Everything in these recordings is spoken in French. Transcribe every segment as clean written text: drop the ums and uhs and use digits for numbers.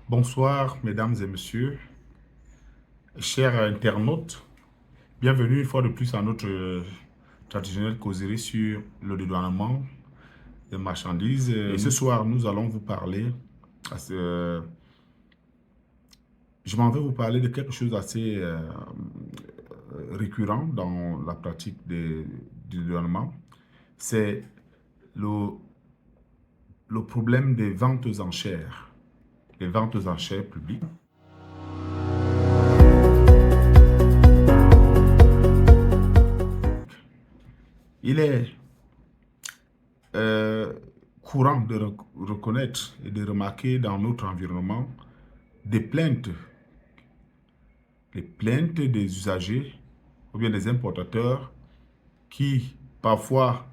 Bonsoir, mesdames et messieurs, chers internautes. Bienvenue une fois de plus à notre traditionnelle causerie sur le dédouanement des marchandises. Et ce soir, nous allons vous parler, je m'en vais vous parler de quelque chose d'assez récurrent dans la pratique du dédouanement. C'est le, le problème des ventes aux enchères, les ventes aux enchères publiques. Il est euh, courant de reconnaître et de remarquer dans notre environnement des plaintes, les plaintes des usagers ou bien des importateurs qui parfois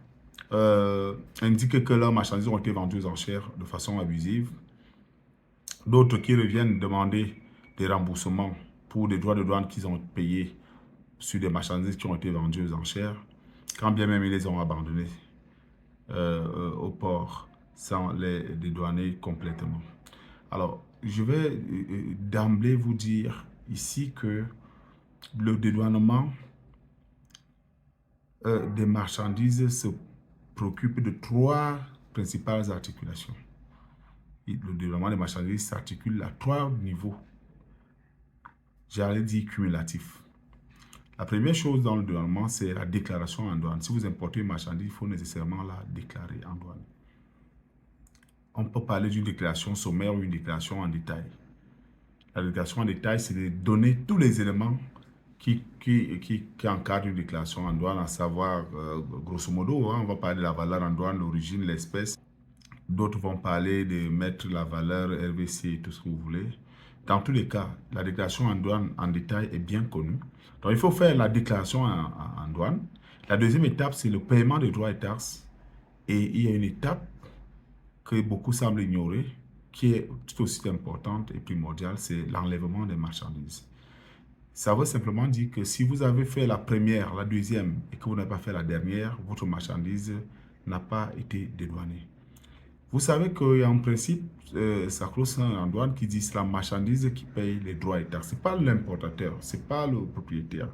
indiquent que leurs marchandises ont été vendues aux enchères de façon abusive, d'autres qui reviennent demander des remboursements pour des droits de douane qu'ils ont payés sur des marchandises qui ont été vendues aux enchères, quand bien même ils les ont abandonnées au port sans les dédouaner complètement. Alors, je vais d'emblée vous dire ici que le dédouanement des marchandises se préoccupe de trois principales articulations. Le dédouanement des marchandises s'articule à trois niveaux, j'allais dire cumulatifs. La première chose dans le dédouanement, c'est la déclaration en douane. Si vous importez une marchandise, il faut nécessairement la déclarer en douane. On peut parler d'une déclaration sommaire ou une déclaration en détail. La déclaration en détail, c'est de donner tous les éléments qui encadrent une déclaration en douane, à savoir, grosso modo, on va parler de la valeur en douane, l'origine, l'espèce. D'autres vont parler de mettre la valeur RVC, tout ce que vous voulez. Dans tous les cas, la déclaration en douane en détail est bien connue. Donc, il faut faire la déclaration en douane. La deuxième étape, c'est le paiement des droits et taxes. Et il y a une étape que beaucoup semblent ignorer, qui est tout aussi importante et primordiale, c'est l'enlèvement des marchandises. Ça veut simplement dire que si vous avez fait la première, la deuxième et que vous n'avez pas fait la dernière, votre marchandise n'a pas été dédouanée. Vous savez qu'il y a un principe sacro-saint en douane qui dit que c'est la marchandise qui paye les droits et taxes. Ce n'est pas l'importateur, ce n'est pas le propriétaire.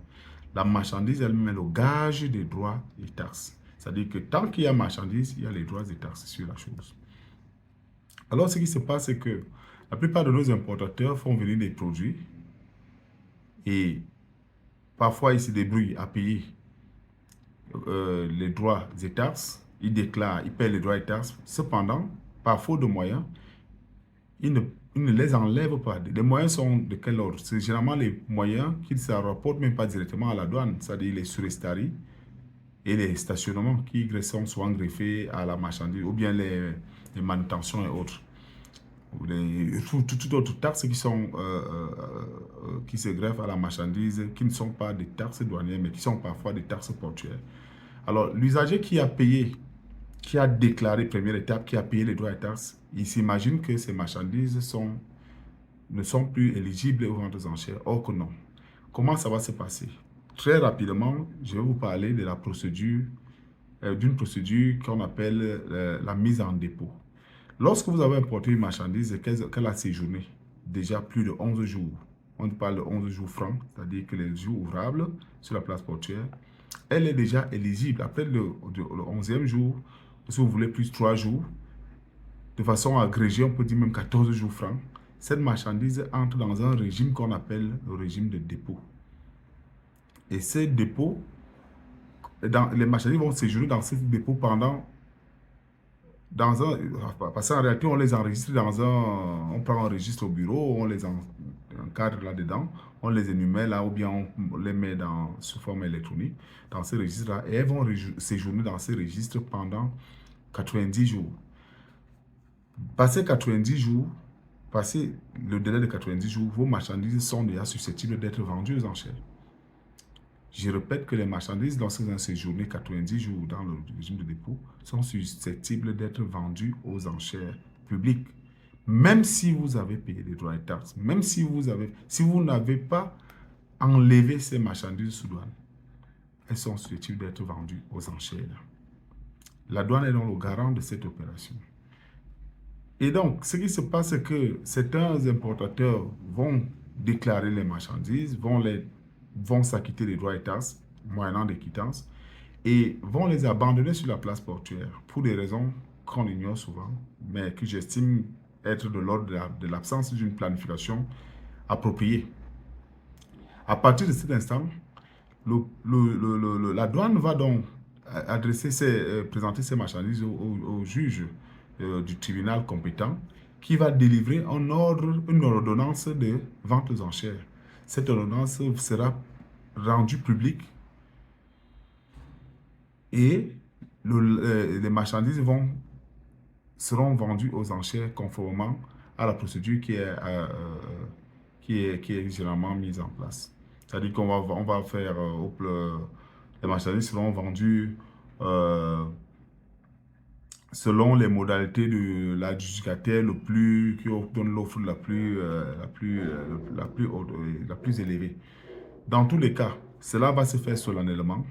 La marchandise elle-même est le gage des droits et taxes. C'est-à-dire que tant qu'il y a marchandise, il y a les droits et taxes sur la chose. Alors, ce qui se passe, c'est que la plupart de nos importateurs font venir des produits et parfois ils se débrouillent à payer les droits et taxes. Ils déclarent, ils paient les droits et taxes. Cependant, par faute de moyens, ils ne les enlèvent pas. Les moyens sont de quel ordre? C'est généralement les moyens qui ne se rapportent même pas directement à la douane, c'est-à-dire les surestaries et les stationnements qui sont souvent greffés à la marchandise, ou bien les manutentions et autres. Toutes autres taxes qui se greffent à la marchandise, qui ne sont pas des taxes douanières, mais qui sont parfois des taxes portuaires. Alors, l'usager qui a payé, qui a déclaré première étape, qui a payé les droits et taxes, il s'imagine que ces marchandises ne sont plus éligibles aux ventes aux enchères. Or que non. Comment ça va se passer? Très rapidement, je vais vous parler de la procédure, d'une procédure qu'on appelle la mise en dépôt. Lorsque vous avez importé une marchandise et qu'elle a séjourné déjà plus de 11 jours, on parle de 11 jours francs, c'est-à-dire que les jours ouvrables sur la place portuaire, elle est déjà éligible. Après le 11e jour, si vous voulez plus 3 jours, de façon agrégée, on peut dire même 14 jours francs, cette marchandise entre dans un régime qu'on appelle le régime de dépôt. Et ces dépôts, les marchandises vont séjourner dans ces dépôts parce qu'en réalité, on les enregistre on prend un registre au bureau, on les encadre là-dedans, on les énumère là, ou bien on les met sous forme électronique dans ces registres-là, et elles vont séjourner dans ces registres pendant 90 jours. Passé 90 jours, passé le délai de 90 jours, vos marchandises sont déjà susceptibles d'être vendues aux enchères. Je répète que les marchandises, lorsqu'elles ont séjourné 90 jours dans le régime de dépôt, sont susceptibles d'être vendues aux enchères publiques. Même si vous avez payé des droits et taxes, même si vous n'avez pas enlevé ces marchandises sous douane, elles sont susceptibles d'être vendues aux enchères. La douane est donc le garant de cette opération. Et donc, ce qui se passe, c'est que certains importateurs vont déclarer les marchandises, vont s'acquitter des droits et taxes, moyennant des quittances, et vont les abandonner sur la place portuaire pour des raisons qu'on ignore souvent, mais que j'estime être de l'ordre de l'absence d'une planification appropriée. À partir de cet instant, la douane va donc présenter ses marchandises au juge du tribunal compétent qui va délivrer une ordonnance de vente aux enchères. Cette ordonnance sera rendue publique et les marchandises seront vendues aux enchères conformément à la procédure qui est généralement mise en place. C'est-à-dire on va faire, les marchandises seront vendues selon les modalités de l'adjudicataire qui donne l'offre la plus élevée. Dans tous les cas, cela va se faire solennellement.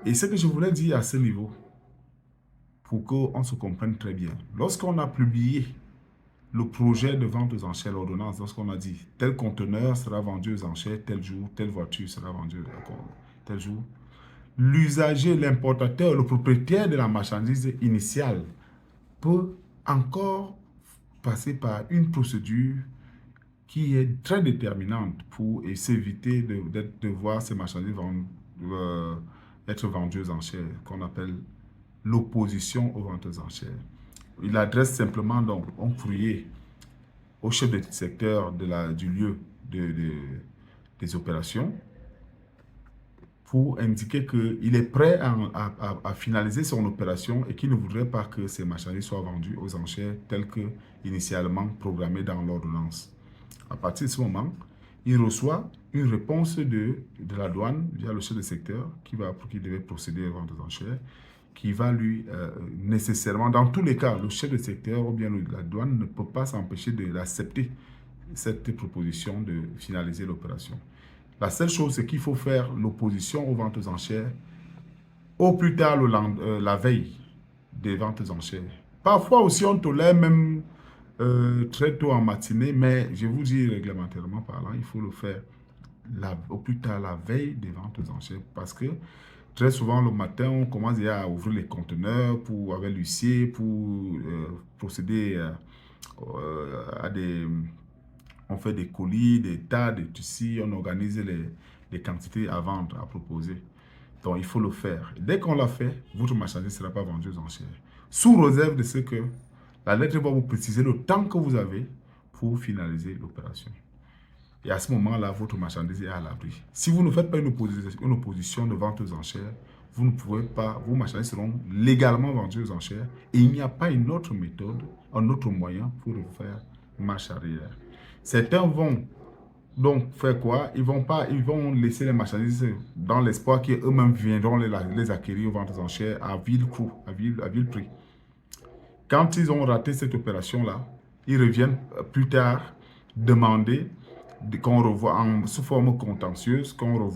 Et ce que je voulais dire à ce niveau, pour qu'on se comprenne très bien, lorsqu'on a publié le projet de vente aux enchères, l'ordonnance, lorsqu'on a dit tel conteneur sera vendu aux enchères tel jour, telle voiture sera vendue tel jour, l'usager, l'importateur, le propriétaire de la marchandise initiale peut encore passer par une procédure qui est très déterminante pour s'éviter de voir ces marchandises être vendues aux enchères, qu'on appelle l'opposition aux ventes aux enchères. Il adresse simplement donc un courrier au chef de secteur du lieu des opérations pour indiquer qu'il est prêt à finaliser son opération et qu'il ne voudrait pas que ces marchandises soient vendues aux enchères telles que initialement programmées dans l'ordonnance. À partir de ce moment, il reçoit une réponse de la douane via le chef de secteur qui devait procéder aux ventes aux enchères, qui va lui nécessairement, dans tous les cas, le chef de secteur ou bien la douane ne peut pas s'empêcher d'accepter cette proposition de finaliser l'opération. La seule chose, c'est qu'il faut faire l'opposition aux ventes aux enchères au plus tard la veille des ventes aux enchères. Parfois aussi, on tolère même très tôt en matinée, mais je vous dis réglementairement parlant, il faut le faire au plus tard la veille des ventes aux enchères parce que très souvent le matin, on commence déjà à ouvrir les conteneurs avec l'huissier pour procéder à des... On fait des colis, des tas, des tissus, on organise les quantités à vendre, à proposer. Donc, il faut le faire. Dès qu'on l'a fait, votre marchandise ne sera pas vendue aux enchères. Sous réserve de ce que la lettre va vous préciser le temps que vous avez pour finaliser l'opération. Et à ce moment-là, votre marchandise est à l'abri. Si vous ne faites pas une opposition de vente aux enchères, vous ne pouvez pas, vos marchandises seront légalement vendues aux enchères et il n'y a pas une autre méthode, un autre moyen pour faire marche arrière. Certains vont donc faire quoi? Ils vont laisser les marchandises dans l'espoir qu'eux-mêmes viendront les acquérir aux ventes aux enchères à vil coût, à vil prix. Quand ils ont raté cette opération-là, ils reviennent plus tard demander qu'on revoie sous forme contentieuse, qu'on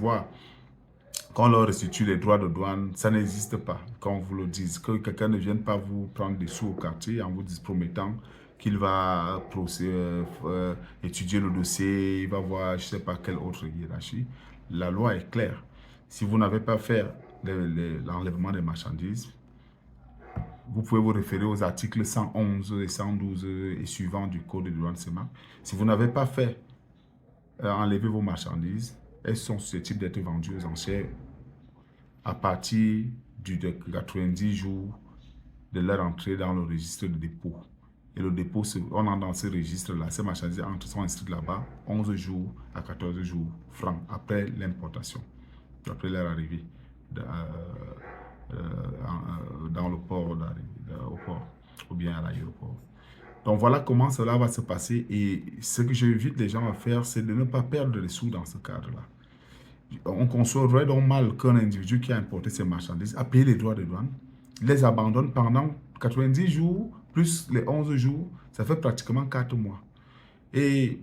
leur restitue les droits de douane. Ça n'existe pas, qu'on vous le dise. Que quelqu'un ne vienne pas vous prendre des sous au quartier en vous promettant qu'il va étudier le dossier, il va voir je ne sais pas quelle autre hiérarchie. La loi est claire. Si vous n'avez pas fait l'enlèvement des marchandises, vous pouvez vous référer aux articles 111 et 112 et suivants du Code de douane CEMAC. Si vous n'avez pas fait enlever vos marchandises, elles sont susceptibles d'être vendues aux enchères à partir de 90 jours de leur entrée dans le registre de dépôt. Et le dépôt, on entre dans ce registre-là, ces marchandises sont inscrites là-bas 11 jours à 14 jours francs après l'importation, après leur arrivée dans le port, au port ou bien à l'aéroport. Donc voilà comment cela va se passer et ce que j'invite les gens à faire, c'est de ne pas perdre les sous dans ce cadre-là. On conçoit donc mal qu'un individu qui a importé ses marchandises a payé les droits de douane, les abandonne pendant 90 jours, plus les 11 jours, ça fait pratiquement 4 mois. Et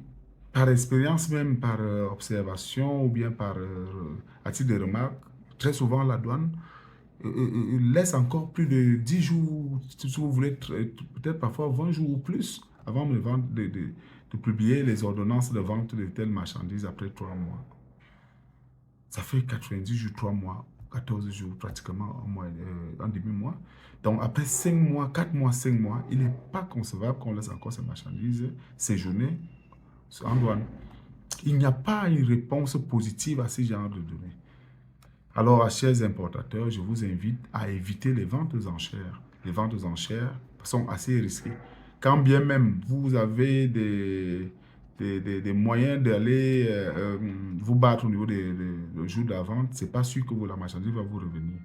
par expérience même, par observation ou bien à titre de remarque, très souvent la douane laisse encore plus de 10 jours, si vous voulez, peut-être parfois 20 jours ou plus, avant de publier les ordonnances de vente de telles marchandises après 3 mois. Ça fait 90 jours, 3 mois, 14 jours, pratiquement un demi-mois. Donc, après 5 mois, 4 mois, 5 mois, il n'est pas concevable qu'on laisse encore ces marchandises séjourner en douane. Il n'y a pas une réponse positive à ce genre de données. Alors, chers importateurs, je vous invite à éviter les ventes aux enchères. Les ventes aux enchères sont assez risquées. Quand bien même vous avez des moyens d'aller vous battre au niveau des jours de la vente, ce n'est pas sûr que la marchandise va vous revenir.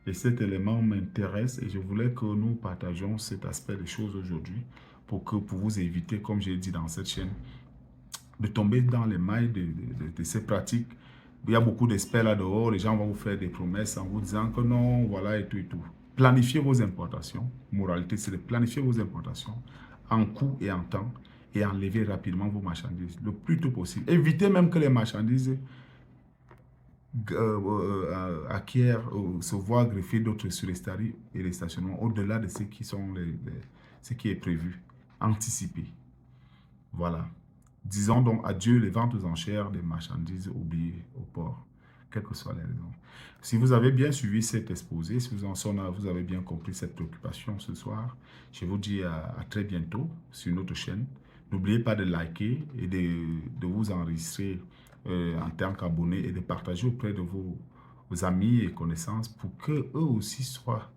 Et cet élément m'intéresse et je voulais que nous partagions cet aspect des choses aujourd'hui pour vous éviter, comme j'ai dit dans cette chaîne, de tomber dans les mailles de ces pratiques. Il y a beaucoup d'experts là-dehors, les gens vont vous faire des promesses en vous disant que non, voilà et tout et tout. Planifiez vos importations. Moralité, c'est de planifier vos importations en coût et en temps et enlever rapidement vos marchandises le plus tôt possible. Évitez même que les marchandises acquièrent se voient greffer d'autres sur les staris et les stationnements au-delà de ce qui est prévu. Anticipez. Voilà. Disons donc adieu les ventes aux enchères des marchandises oubliées au port, quelles que soient les raisons. Si vous avez bien suivi cet exposé, si vous avez bien compris cette préoccupation ce soir, je vous dis à très bientôt sur notre chaîne. N'oubliez pas de liker et de vous enregistrer en tant qu'abonné et de partager auprès de vos amis et connaissances pour qu'eux aussi soient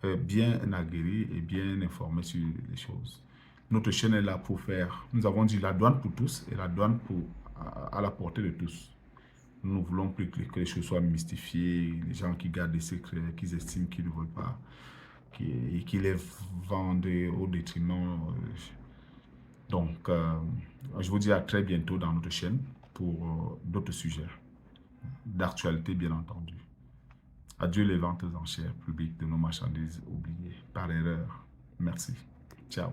bien aguerris et bien informés sur les choses. Notre chaîne est là pour faire, nous avons dit la douane pour tous et la douane à la portée de tous. Nous ne voulons plus que les choses soient mystifiées, les gens qui gardent des secrets, qu'ils estiment qu'ils ne veulent pas, et qui les vendent au détriment. Donc, je vous dis à très bientôt dans notre chaîne pour d'autres sujets, d'actualité bien entendu. Adieu les ventes aux enchères publiques de nos marchandises oubliées par erreur. Merci. Ciao.